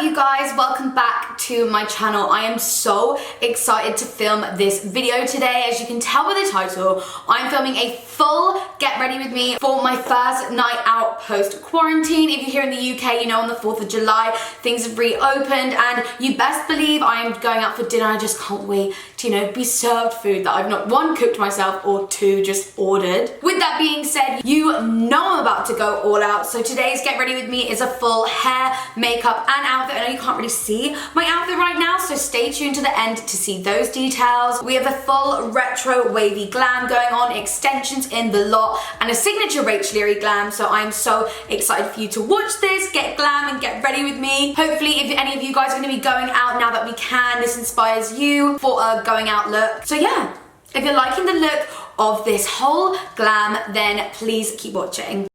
up, you guys? Welcome back to my channel. I am so excited to film this video today. As you can tell by the title, I'm filming a full get ready with me for my first night out post quarantine. If you're here in the UK, you know on the 4th of July things have reopened, and you best believe I am going out for dinner. I just can't wait to, you know, be served food that I've not one, cooked myself, or two, just ordered. With that being said, you know I'm about to go all out. So today's get ready with me is a full hair, makeup and outfit. I know you can't really see my outfit right now, so stay tuned to the end to see those details. We have a full retro wavy glam going on, extensions in the lot, and a signature Leary glam. So I'm so excited for you to watch this, get glam and get ready with me. Hopefully if any of you guys are going to be going out now that we can, this inspires you for a going out look. So yeah, if you're liking the look of this whole glam, then please keep watching.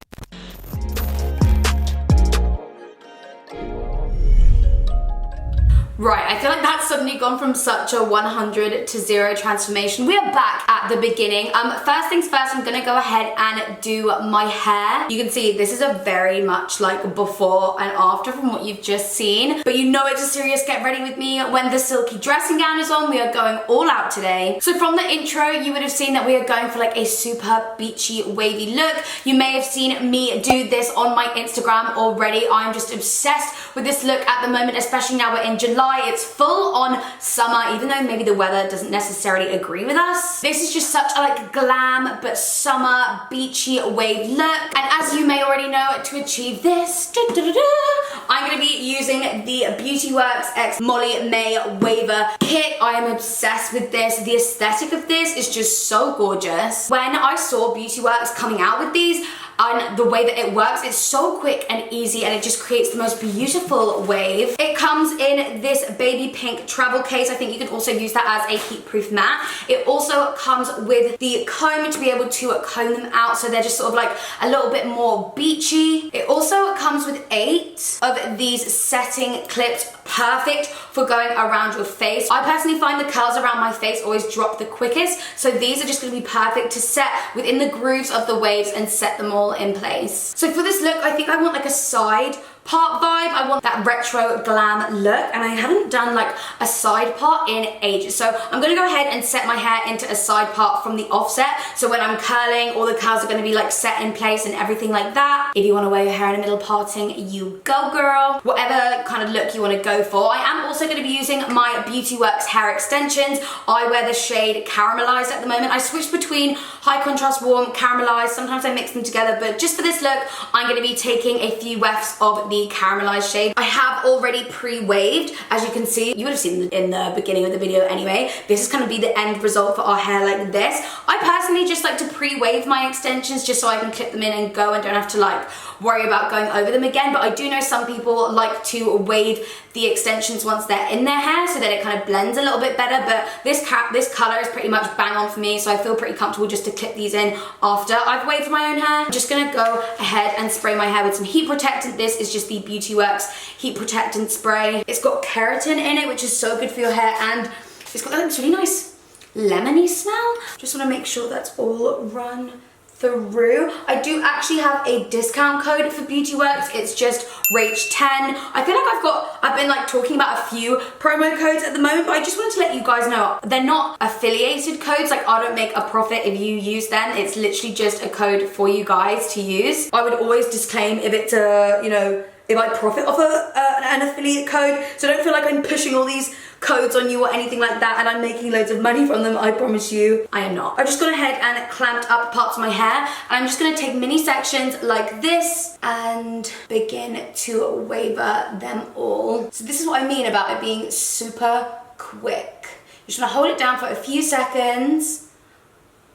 Right, I feel like that's suddenly gone from such a 100 to 0 transformation. We are back at the beginning. First things first, I'm gonna go ahead and do my hair. You can see this is a very much like before and after from what you've just seen, but you know it's a serious get ready with me when the silky dressing gown is on. We are going all out today. So from the intro, you would have seen that we are going for like a super beachy wavy look. You may have seen me do this on my Instagram already. I'm just obsessed with this look at the moment, especially now we're in July. It's full on summer, even though maybe the weather doesn't necessarily agree with us. This is just such a like glam but summer beachy wave look. And as you may already know, to achieve this, I'm going to be using the BeautyWorks X Molly May Waver kit. I am obsessed with this. The aesthetic of this is just so gorgeous. When I saw BeautyWorks coming out with these, and the way that it works, it's so quick and easy, and it just creates the most beautiful wave. It comes in this baby pink travel case. I think you can also use that as a heat-proof mat. It also comes with the comb to be able to comb them out, so they're just sort of like a little bit more beachy. It also comes with 8 of these setting clips, perfect for going around your face. I personally find the curls around my face always drop the quickest, so these are just going to be perfect to set within the grooves of the waves and set them all in place. So for this look, I think I want like a side part vibe. I want that retro glam look, and I haven't done like a side part in ages. So I'm gonna go ahead and set my hair into a side part from the offset. So when I'm curling, all the curls are gonna be like set in place and everything like that. If you wanna wear your hair in a middle parting, you go girl. Whatever kind of look you wanna go for. I am also gonna be using my BeautyWorks hair extensions. I wear the shade Caramelized at the moment. I switch between high contrast warm, caramelized. Sometimes I mix them together, but just for this look, I'm gonna be taking a few wefts of the caramelized shade. I have already pre-waved, as you can see. You would have seen in the beginning of the video anyway. This is going to be the end result for our hair like this. I personally just like to pre-wave my extensions just so I can clip them in and go and don't have to like worry about going over them again. But I do know some people like to wave the extensions once they're in their hair so that it kind of blends a little bit better, but this color is pretty much bang on for me, so I feel pretty comfortable just to clip these in after I've waved my own hair. I'm just gonna go ahead and spray my hair with some heat protectant. This is just the BeautyWorks heat protectant spray. It's got keratin in it, which is so good for your hair, and it's got this really nice lemony smell. Just want to make sure that's all run through. I do actually have a discount code for BeautyWorks. It's just RACH10. I feel like I've been like talking about a few promo codes at the moment, but I just wanted to let you guys know they're not affiliated codes. Like, I don't make a profit if you use them. It's literally just a code for you guys to use. I would always disclaim if it's a, you know, if I profit off an affiliate code, so don't feel like I'm pushing all these codes on you or anything like that and I'm making loads of money from them. I promise you I am not. I've just gone ahead and clamped up parts of my hair, and I'm just going to take mini sections like this and begin to waver them all. So this is what I mean about it being super quick. You're just going to hold it down for a few seconds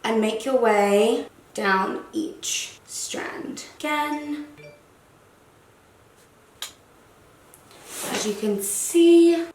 and make your way down each strand. Again, as you can see,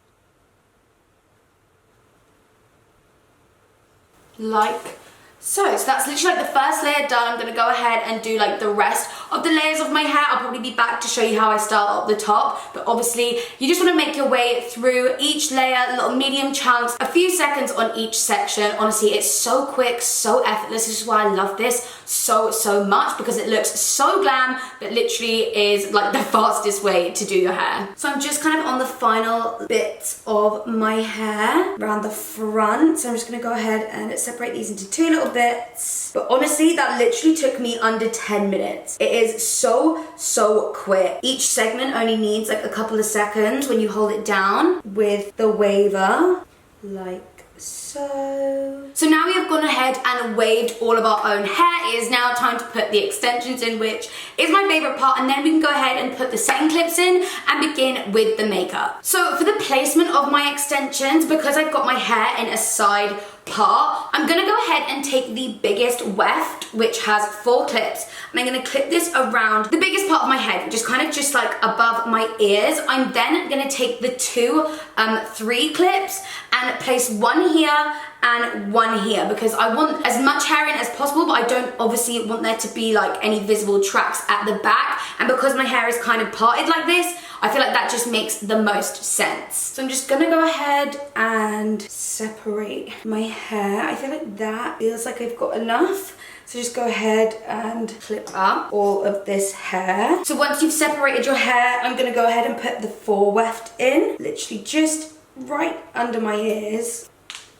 like so. So that's literally like the first layer done. I'm gonna go ahead and do like the rest of the layers of my hair. I'll probably be back to show you how I style up the top, but obviously you just want to make your way through each layer, little medium chunks, a few seconds on each section. Honestly, it's so quick, so effortless. This is why I love this so much, because it looks so glam, but literally is like the fastest way to do your hair. So I'm just kind of on the final bits of my hair around the front. So I'm just gonna go ahead and separate these into 2 little bits. But honestly, that literally took me under 10 minutes. It is so quick. Each segment only needs like a couple of seconds when you hold it down with the waver, like so. So now we have gone ahead and waved all of our own hair. It is now time to put the extensions in, which is my favorite part, and then we can go ahead and put the setting clips in and begin with the makeup. So for the placement of my extensions, because I've got my hair in a side part, I'm gonna go ahead and take the biggest weft, which has 4 clips, and I'm gonna clip this around the biggest part of my head, which is kind of just like above my ears. I'm then gonna take the 3 clips and place 1 here and 1 here, because I want as much hair in as possible, but I don't obviously want there to be like any visible tracks at the back. And because my hair is kind of parted like this, I feel like that just makes the most sense. So I'm just gonna go ahead and separate my hair. I feel like that feels like I've got enough. So just go ahead and clip up all of this hair. So once you've separated your hair, I'm gonna go ahead and put the 4 weft in, literally just right under my ears,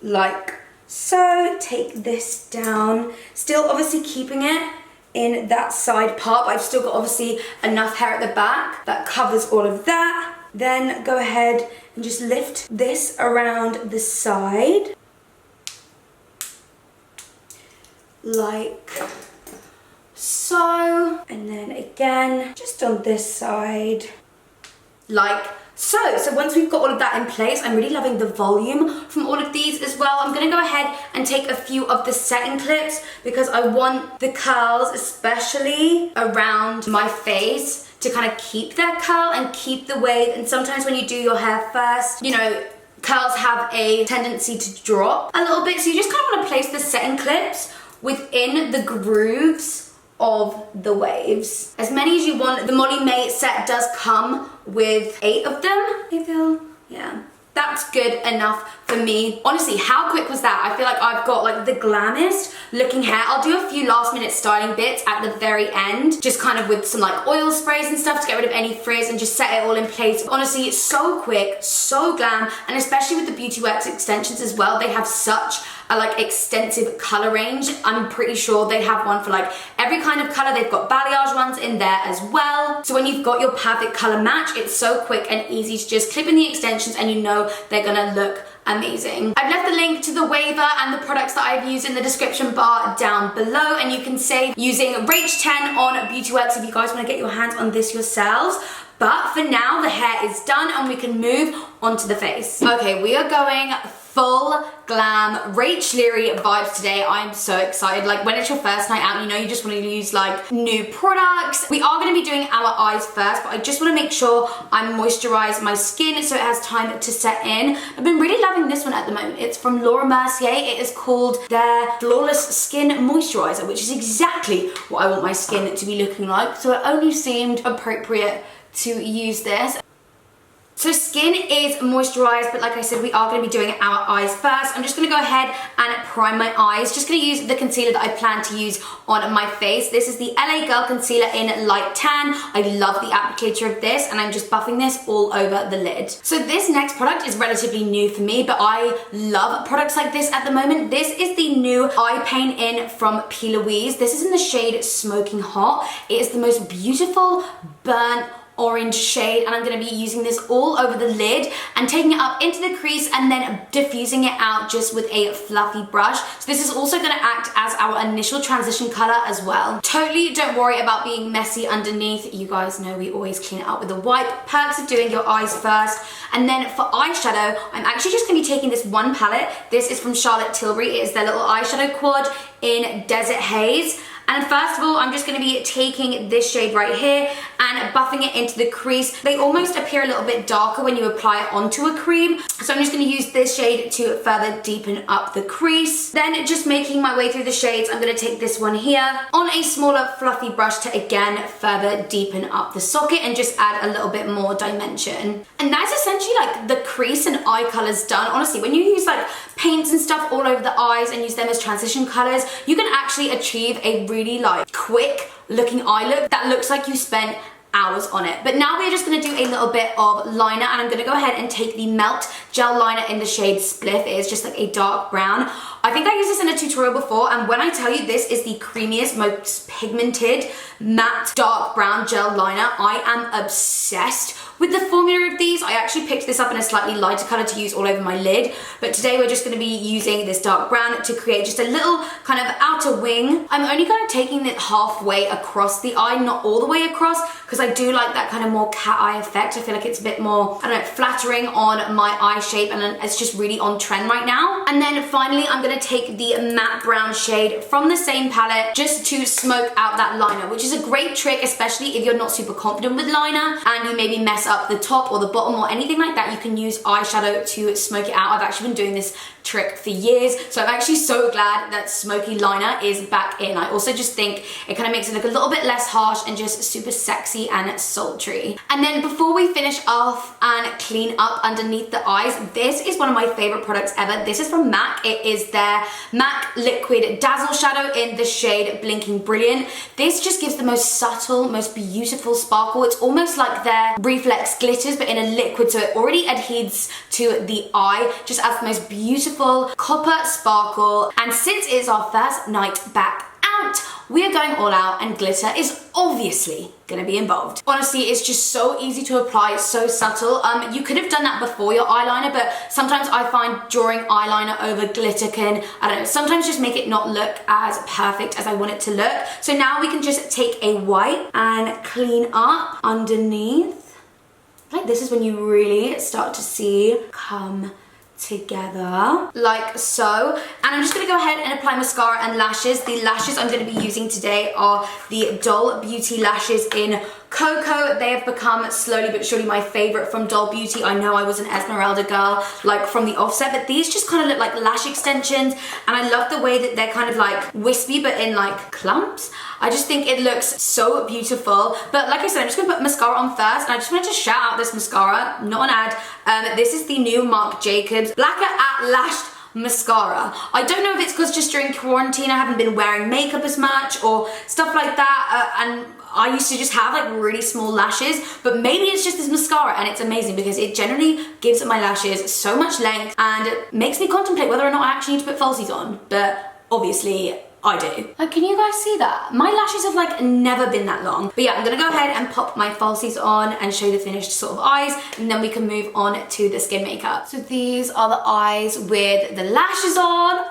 like so. Take this down, still obviously keeping it in that side part, but I've still got obviously enough hair at the back that covers all of that. Then go ahead and just lift this around the side, like so, and then again just on this side, like so. So once we've got all of that in place, I'm really loving the volume from all of these as well. I'm gonna go ahead and take a few of the setting clips because I want the curls, especially around my face, to kind of keep their curl and keep the wave. And sometimes when you do your hair first, you know, curls have a tendency to drop a little bit. So you just kind of want to place the setting clips within the grooves of the waves. As many as you want. The Molly May set does come with 8 of them, I feel. Yeah, that's good enough for me. Honestly, how quick was that? I feel like I've got like the glammest looking hair. I'll do a few last minute styling bits at the very end, just kind of with some like oil sprays and stuff to get rid of any frizz and just set it all in place. Honestly, it's so quick, so glam, and especially with the BeautyWorks extensions as well, they have such a like extensive color range. I'm pretty sure they have one for like every kind of color. They've got balayage ones in there as well. So when you've got your perfect color match, it's so quick and easy to just clip in the extensions and you know they're gonna look amazing. I've left the link to the waver and the products that I've used in the description bar down below, and you can save using RACH 10 on BeautyWorks if you guys want to get your hands on this yourselves. But for now, the hair is done and we can move on to the face. Okay, we are going full glam RACH Leary vibes today. I'm so excited. Like when it's your first night out, you know you just want to use like new products. We are going to be doing our eyes first, but I just want to make sure I moisturize my skin so it has time to set in. I've been really loving this one at the moment. It's from Laura Mercier. It is called their Flawless Skin Moisturizer, which is exactly what I want my skin to be looking like. So it only seemed appropriate to use this. So skin is moisturized, but like I said, we are going to be doing our eyes first. I'm just going to go ahead and prime my eyes. Just going to use the concealer that I plan to use on my face. This is the LA Girl Concealer in Light Tan. I love the applicator of this, and I'm just buffing this all over the lid. So this next product is relatively new for me, but I love products like this at the moment. This is the new Eye Paint In from P. Louise. This is in the shade Smoking Hot. It is the most beautiful burnt orange shade, and I'm going to be using this all over the lid and taking it up into the crease and then diffusing it out just with a fluffy brush. So this is also going to act as our initial transition color as well. Totally don't worry about being messy underneath. You guys know we always clean it up with a wipe. Perks of doing your eyes first. And then for eyeshadow, I'm actually just going to be taking this one palette. This is from Charlotte Tilbury. It is their little eyeshadow quad in Desert Haze. And first of all, I'm just going to be taking this shade right here and buffing it into the crease. They almost appear a little bit darker when you apply it onto a cream. So I'm just going to use this shade to further deepen up the crease. Then just making my way through the shades, I'm going to take this one here on a smaller fluffy brush to again further deepen up the socket and just add a little bit more dimension. And that's essentially like the crease and eye colors done. Honestly, when you use like paints and stuff all over the eyes and use them as transition colors, you can actually achieve a really like quick looking eye look that looks like you spent hours on it. But now we're just gonna do a little bit of liner, and I'm gonna go ahead and take the Melt Gel Liner in the shade Spliff. It is just like a dark brown. I think I used this in a tutorial before, and when I tell you this is the creamiest, most pigmented, matte, dark brown gel liner, I am obsessed with the formula of these. I actually picked this up in a slightly lighter color to use all over my lid, but today we're just gonna be using this dark brown to create just a little kind of outer wing. I'm only kind of taking it halfway across the eye, not all the way across, because I do like that kind of more cat eye effect. I feel like it's a bit more, I don't know, flattering on my eye shape, and it's just really on trend right now. And then finally, I'm gonna take the matte brown shade from the same palette just to smoke out that liner, which is a great trick, especially if you're not super confident with liner and you maybe mess up the top or the bottom or anything like that. You can use eyeshadow to smoke it out. I've actually been doing this trick for years, so I'm actually so glad that smoky liner is back in. I also just think it kind of makes it look a little bit less harsh and just super sexy and sultry. And then before we finish off and clean up underneath the eyes, this is one of my favorite products ever. This is from MAC. It is their MAC Liquid Dazzle Shadow in the shade Blinking Brilliant. This just gives the most subtle, most beautiful sparkle. It's almost like their Reflex glitters, but in a liquid, so it already adheres to the eye, just adds the most beautiful copper sparkle. And since it's our first night back out, we are going all out, and glitter is obviously gonna be involved. Honestly, it's just so easy to apply, it's so subtle. You could have done that before your eyeliner, but sometimes I find drawing eyeliner over glitter can, I don't know, sometimes just make it not look as perfect as I want it to look. So now we can just take a wipe and clean up underneath. Like, this is when you really start to see come together, like so. And I'm just gonna go ahead and apply mascara and lashes. The lashes I'm gonna be using today are the Doll Beauty lashes in Cocoa. They have become slowly but surely my favorite from Doll Beauty. I know I was an Esmeralda girl, like from the offset, but these just kind of look like lash extensions, and I love the way that they're kind of like wispy but in like clumps. I just think it looks so beautiful. But like I said, I'm just gonna put mascara on first, and I just wanted to shout out this mascara, not an ad. This is the new Marc Jacobs Blacker at Lashed mascara. I don't know if it's because just during quarantine I haven't been wearing makeup as much or stuff like that, and I used to just have like really small lashes, but maybe it's just this mascara, and it's amazing because it generally gives my lashes so much length and makes me contemplate whether or not I actually need to put falsies on, but obviously I do. Like, can you guys see that? My lashes have like never been that long. But yeah, I'm gonna go ahead and pop my falsies on and show you the finished sort of eyes, and then we can move on to the skin makeup. So these are the eyes with the lashes on.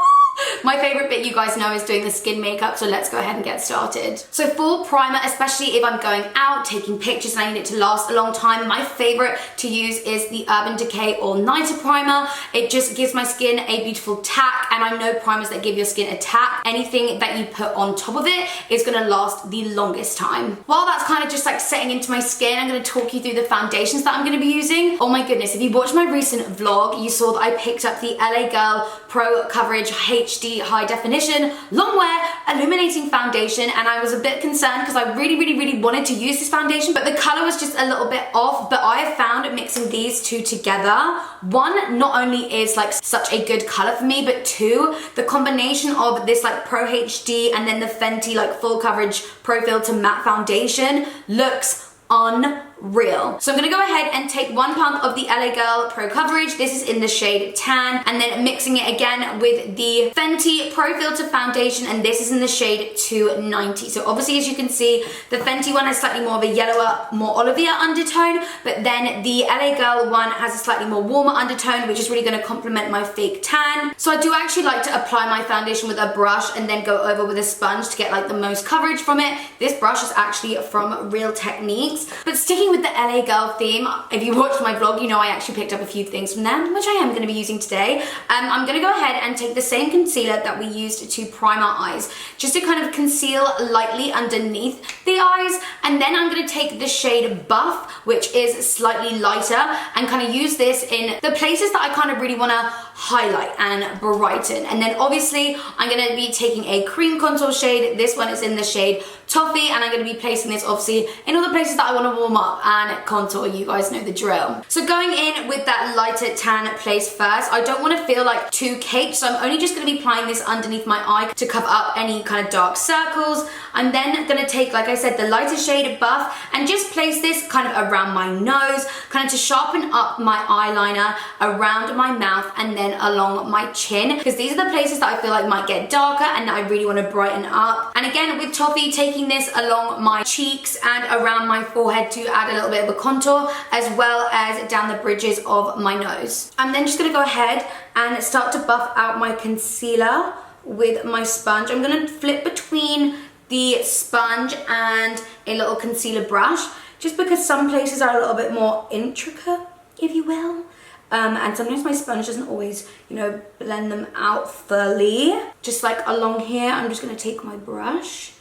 My favorite bit, you guys know, is doing the skin makeup, so let's go ahead and get started. So for primer, especially if I'm going out, taking pictures and I need it to last a long time, my favorite to use is the Urban Decay All Nighter Primer. It just gives my skin a beautiful tack, and I know primers that give your skin a tack, anything that you put on top of it is gonna last the longest time. While that's kind of just like setting into my skin, I'm gonna talk you through the foundations that I'm gonna be using. Oh my goodness, if you watched my recent vlog, you saw that I picked up the LA Girl Pro Coverage HD High Definition Long Wear Illuminating Foundation, and I was a bit concerned because I really wanted to use this foundation, but the color was just a little bit off. But I have found mixing these two together, one, not only is like such a good color for me, but two, the combination of this like Pro HD and then the Fenty like full coverage Pro Filter matte foundation looks unreal. So I'm gonna go ahead and take 1 pump of the LA Girl Pro Coverage. This is in the shade Tan, and then mixing it again with the Fenty Pro Filter Foundation, and this is in the shade 290. So obviously, as you can see, the Fenty one has slightly more of a yellower, more olivia undertone, but then the LA Girl one has a slightly more warmer undertone, which is really gonna complement my fake tan. So I do actually like to apply my foundation with a brush and then go over with a sponge to get like the most coverage from it. This brush is actually from Real Techniques. But sticking with the LA Girl theme, if you watched my vlog, you know I actually picked up a few things from them, which I am going to be using today. I'm going to go ahead and take the same concealer that we used to prime our eyes, just to kind of conceal lightly underneath the eyes. And then I'm going to take the shade Buff, which is slightly lighter, and kind of use this in the places that I kind of really want to highlight and brighten. And then obviously I'm going to be taking a cream contour shade. This one is in the shade toffee, and I'm going to be placing this obviously in all the places that I want to warm up and contour. You guys know the drill. So going in with that lighter tan place first, I don't want to feel like too caked, so I'm only just going to be applying this underneath my eye to cover up any kind of dark circles. I'm then going to take, like I said, the lighter shade Buff and just place this kind of around my nose, kind of to sharpen up my eyeliner around my mouth and then along my chin, because these are the places that I feel like might get darker and that I really want to brighten up. And again, with toffee, taking this along my cheeks and around my forehead to add a little bit of a contour, as well as down the bridges of my nose. I'm then just going to go ahead and start to buff out my concealer with my sponge. I'm going to flip between the sponge and a little concealer brush, just because some places are a little bit more intricate, if you will. And sometimes my sponge doesn't always, you know, blend them out fully. Just like along here, I'm just going to take my brush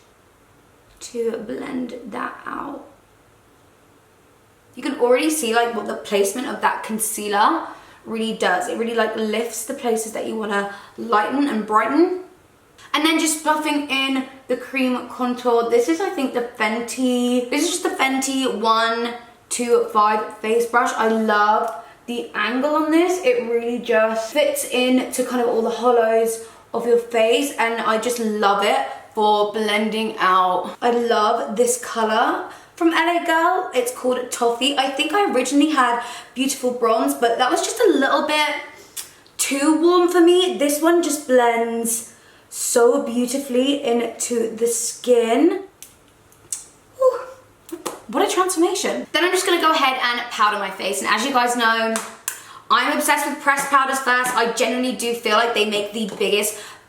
to blend that out. You can already see like what the placement of that concealer really does. It really like lifts the places that you want to lighten and brighten. And then just buffing in the cream contour. This is, I think, the Fenty. This is just the Fenty 125 face brush. I love the angle on this. It really just fits in to kind of all the hollows of your face, and I just love it for blending out. I love this color from LA Girl. It's called Toffee. I think I originally had Beautiful Bronze, but that was just a little bit too warm for me. This one just blends so beautifully into the skin. Whew. What a transformation. Then I'm just gonna go ahead and powder my face. And as you guys know, I'm obsessed with pressed powders first. I genuinely do feel like they make the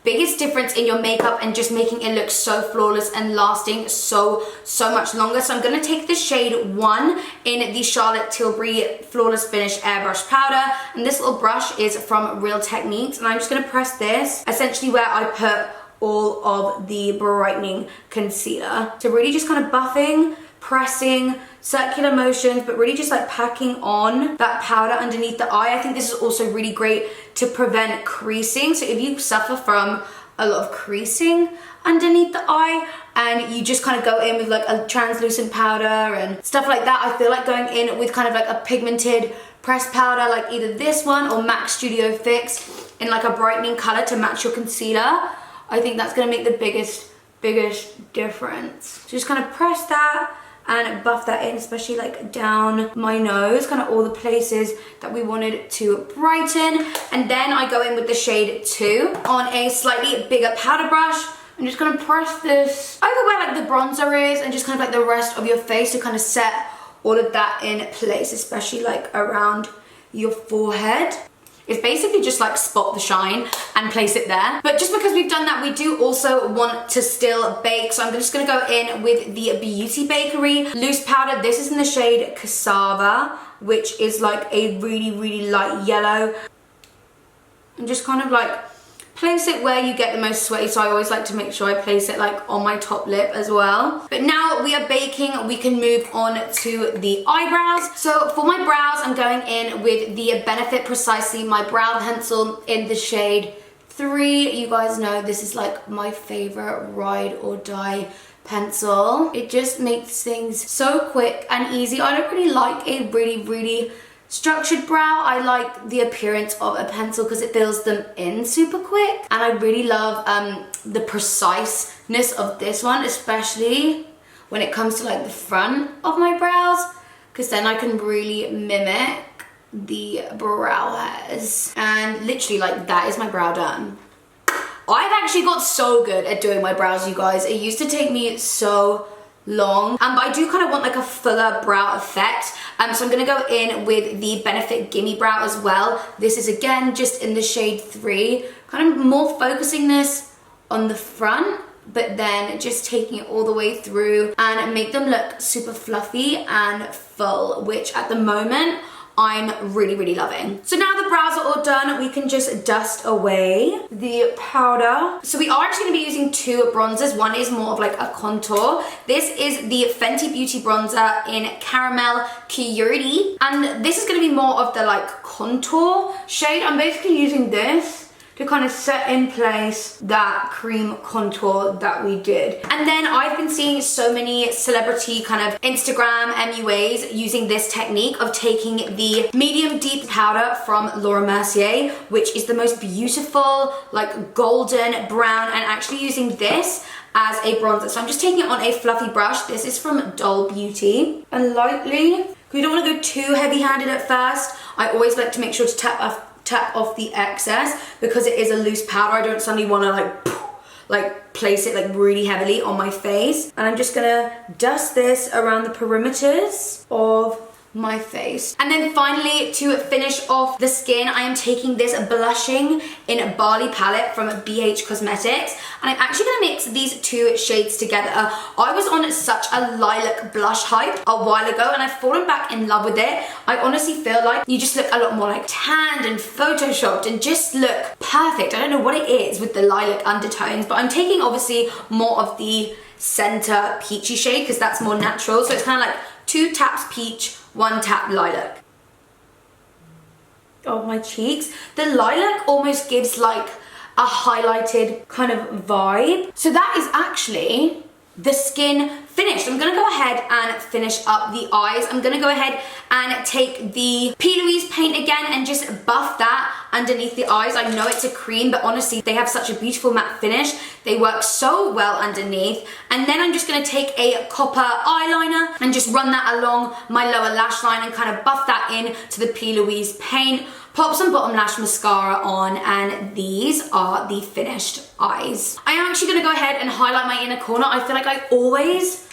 biggest difference in your makeup and just making it look so flawless and lasting so much longer. So I'm gonna take the shade 1 in the Charlotte Tilbury Flawless Finish Airbrush Powder. And this little brush is from Real Techniques. And I'm just gonna press this essentially where I put all of the brightening concealer. So really just kind of buffing, pressing, circular motions, but really just like packing on that powder underneath the eye. I think this is also really great to prevent creasing. So if you suffer from a lot of creasing underneath the eye and you just kind of go in with like a translucent powder and stuff like that, I feel like going in with kind of like a pigmented pressed powder, like either this one or MAC Studio Fix in like a brightening color to match your concealer, I think that's gonna make the biggest difference. So just kind of press that and buff that in, especially like down my nose, kind of all the places that we wanted to brighten. And then I go in with the shade 2 on a slightly bigger powder brush. I'm just gonna press this over where like the bronzer is and just kind of like the rest of your face to kind of set all of that in place, especially like around your forehead. It's basically just like spot the shine and place it there. But just because we've done that, we do also want to still bake. So I'm just gonna go in with the Beauty Bakery loose powder. This is in the shade Cassava, which is like a really light yellow. And just kind of like place it where you get the most sweaty. So I always like to make sure I place it like on my top lip as well. But now we are baking, we can move on to the eyebrows. So for my brows, I'm going in with the Benefit Precisely My Brow Pencil in the shade 3. You guys know this is like my favorite ride or die pencil. It just makes things so quick and easy. I don't really like a really structured brow. I like the appearance of a pencil because it fills them in super quick. And I really love the preciseness of this one, especially when it comes to like the front of my brows, because then I can really mimic the brow hairs. And literally like that is my brow done. I've actually got so good at doing my brows, you guys. It used to take me so long, but I do kind of want like a fuller brow effect, so I'm gonna go in with the Benefit Gimme Brow as well. This is again just in the shade 3, kind of more focusing this on the front, but then just taking it all the way through and make them look super fluffy and full, which at the moment I'm really loving. So now the brows are all done, we can just dust away the powder. So we are actually gonna be using 2 bronzers. One is more of like a contour. This is the Fenty Beauty Bronzer in Caramel Cutie. And this is gonna be more of the like contour shade. I'm basically using this to kind of set in place that cream contour that we did. And then I've been seeing so many celebrity kind of Instagram MUAs using this technique of taking the medium deep powder from Laura Mercier, which is the most beautiful like golden brown, and actually using this as a bronzer. So I'm just taking it on a fluffy brush. This is from Doll Beauty, and lightly, we don't want to go too heavy-handed at first. I always like to make sure to tap off the excess because it is a loose powder. I don't suddenly want to like place it like really heavily on my face. And I'm just gonna dust this around the perimeters of my face. And then finally, to finish off the skin, I am taking this blushing in Barley palette from BH Cosmetics, and I'm actually gonna mix these two shades together. I was on such a lilac blush hype a while ago, and I've fallen back in love with it. I honestly feel like you just look a lot more like tanned and photoshopped and just look perfect. I don't know what it is with the lilac undertones, but I'm taking obviously more of the center peachy shade because that's more natural. So it's kind of like 2 taps peach, 1 tap lilac. Oh, my cheeks. The lilac almost gives like a highlighted kind of vibe. So that is actually the skin finished. I'm gonna go ahead and finish up the eyes. I'm gonna go ahead and take the P. Louise paint again and just buff that underneath the eyes. I know it's a cream, but honestly, they have such a beautiful matte finish. They work so well underneath. And then I'm just gonna take a copper eyeliner and just run that along my lower lash line and kind of buff that in to the P. Louise paint. Pop some bottom lash mascara on, and these are the finished eyes. I am actually gonna go ahead and highlight my inner corner. I feel like I always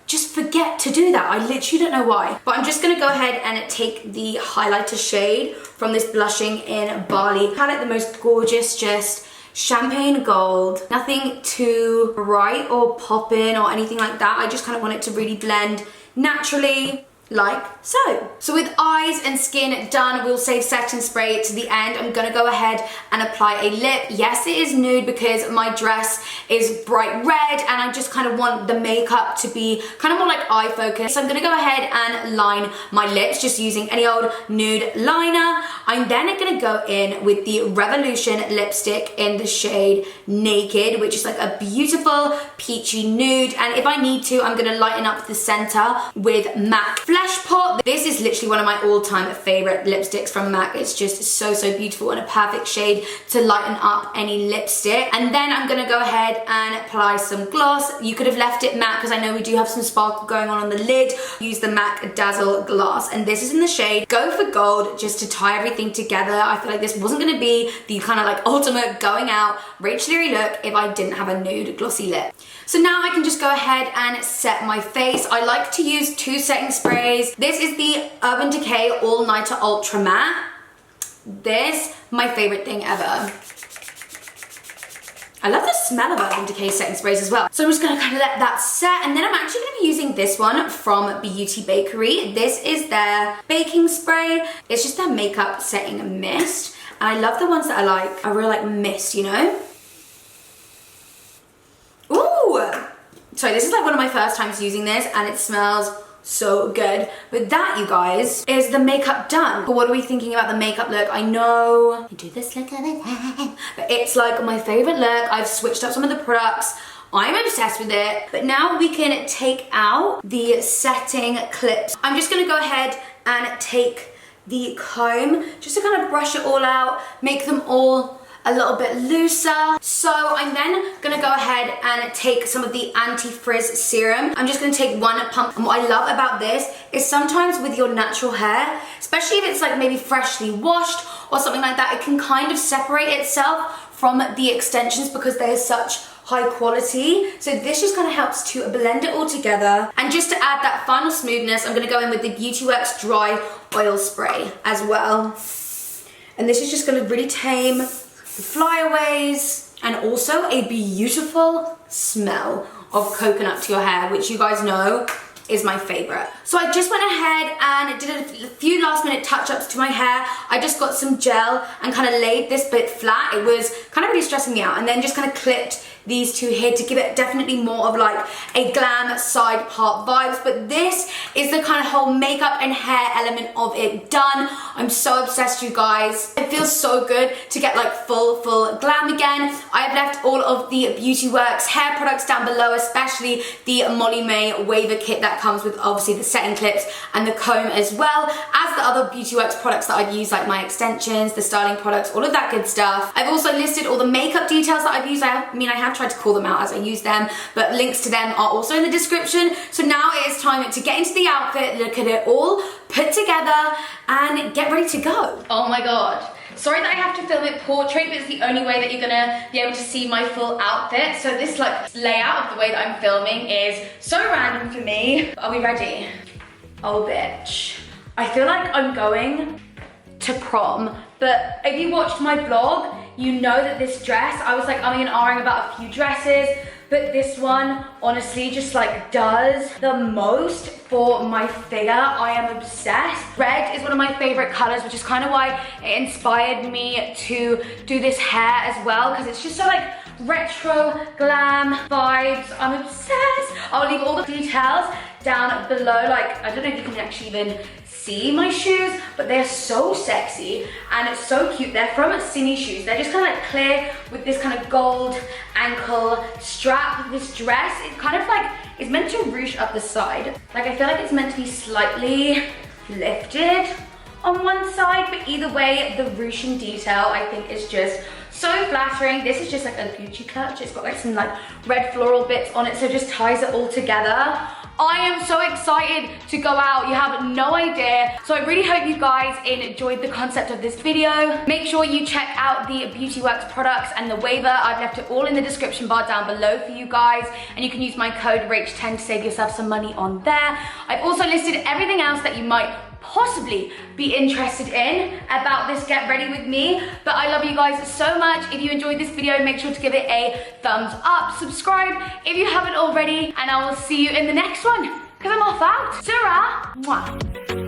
just forget to do that. I literally don't know why. But I'm just gonna go ahead and take the highlighter shade from this Blushing in Barley palette, the most gorgeous, just champagne gold. Nothing too bright or popping or anything like that. I just kind of want it to really blend naturally, like so. So with eyes and skin done, we'll save setting spray to the end. I'm gonna go ahead and apply a lip. Yes, it is nude because my dress is bright red and I just kind of want the makeup to be kind of more like eye focus. So I'm gonna go ahead and line my lips just using any old nude liner. I'm then gonna go in with the Revolution lipstick in the shade Naked, which is like a beautiful peachy nude. And if I need to, I'm gonna lighten up the center with MAC Flesh Pot. This is literally one of my all-time favorite lipsticks from MAC. It's just so beautiful and a perfect shade to lighten up any lipstick. And then I'm gonna go ahead and apply some gloss. You could have left it matte because I know we do have some sparkle going on the lid. Use the MAC Dazzle Gloss, and this is in the shade Go for Gold, just to tie everything together. I feel like this wasn't gonna be the kind of like ultimate going out Rach Leary look if I didn't have a nude glossy lip. So now I can just go ahead and set my face. I like to use 2 setting sprays. This is the Urban Decay All Nighter Ultra Matte. This, my favorite thing ever. I love the smell of Urban Decay setting sprays as well. So I'm just gonna kind of let that set, and then I'm actually gonna be using this one from Beauty Bakery. This is their baking spray. It's just their makeup setting mist. And I love the ones that are like, a real like mist, you know? Ooh! Sorry, this is like one of my first times using this and it smells so good. But that, you guys, is the makeup done. But what are we thinking about the makeup look? I know I do this look all the time, but it's like my favorite look. I've switched up some of the products. I'm obsessed with it. But now we can take out the setting clips. I'm just gonna go ahead and take the comb just to kind of brush it all out, make them all a little bit looser. So I'm then gonna go ahead and take some of the anti-frizz serum. I'm just gonna take 1 pump. And what I love about this is sometimes with your natural hair, especially if it's like maybe freshly washed or something like that, it can kind of separate itself from the extensions because they're such high quality. So this just kind of helps to blend it all together. And just to add that final smoothness, I'm gonna go in with the BeautyWorks Dry Oil Spray as well. And this is just gonna really tame the flyaways, and also a beautiful smell of coconut to your hair, which you guys know is my favorite. So I just went ahead and did a few last minute touch-ups to my hair. I just got some gel and kind of laid this bit flat. It was kind of really stressing me out, and then just kind of clipped these two here to give it definitely more of like a glam side part vibes. But this is the kind of whole makeup and hair element of it done. I'm so obsessed, you guys. It feels so good to get like full glam again. I've left all of the BeautyWorks hair products down below, especially the Molly May Waver kit that comes with obviously the setting clips and the comb, as well as the other BeautyWorks products that I've used, like my extensions, the styling products, all of that good stuff. I've also listed all the makeup details that I've used. I have tried to call them out as I use them, but links to them are also in the description. So now it is time to get into the outfit, look at it all put together, and get ready to go. Oh my god. Sorry that I have to film it portrait, but it's the only way that you're gonna be able to see my full outfit. So this like layout of the way that I'm filming is so random for me. Are we ready? Oh bitch. I feel like I'm going to prom, but if you watched my vlog, you know that this dress, I was like umming and ahhing about a few dresses, but this one honestly just like does the most for my figure. I am obsessed. Red is one of my favorite colors, which is kind of why it inspired me to do this hair as well, because it's just so like retro glam vibes. I'm obsessed. I'll leave all the details down below. Like, I don't know if you can actually even see my shoes, but they're so sexy and it's so cute. They're from Cine Shoes. They're just kind of like clear with this kind of gold ankle strap. This dress, it kind of like is meant to ruche up the side. Like, I feel like it's meant to be slightly lifted on one side, but either way, the ruching detail I think is just so flattering. This is just like a Gucci clutch. It's got like some like red floral bits on it, so it just ties it all together. I am so excited to go out. You have no idea. So I really hope you guys enjoyed the concept of this video. Make sure you check out the BeautyWorks products and the Waver. I've left it all in the description bar down below for you guys, and you can use my code RACH10 to save yourself some money on there. I've also listed everything else that you might possibly be interested in about this get ready with me. But I love you guys so much. If you enjoyed this video, make sure to give it a thumbs up, subscribe if you haven't already, and I will see you in the next one, because I'm off out. Surah. Mwah.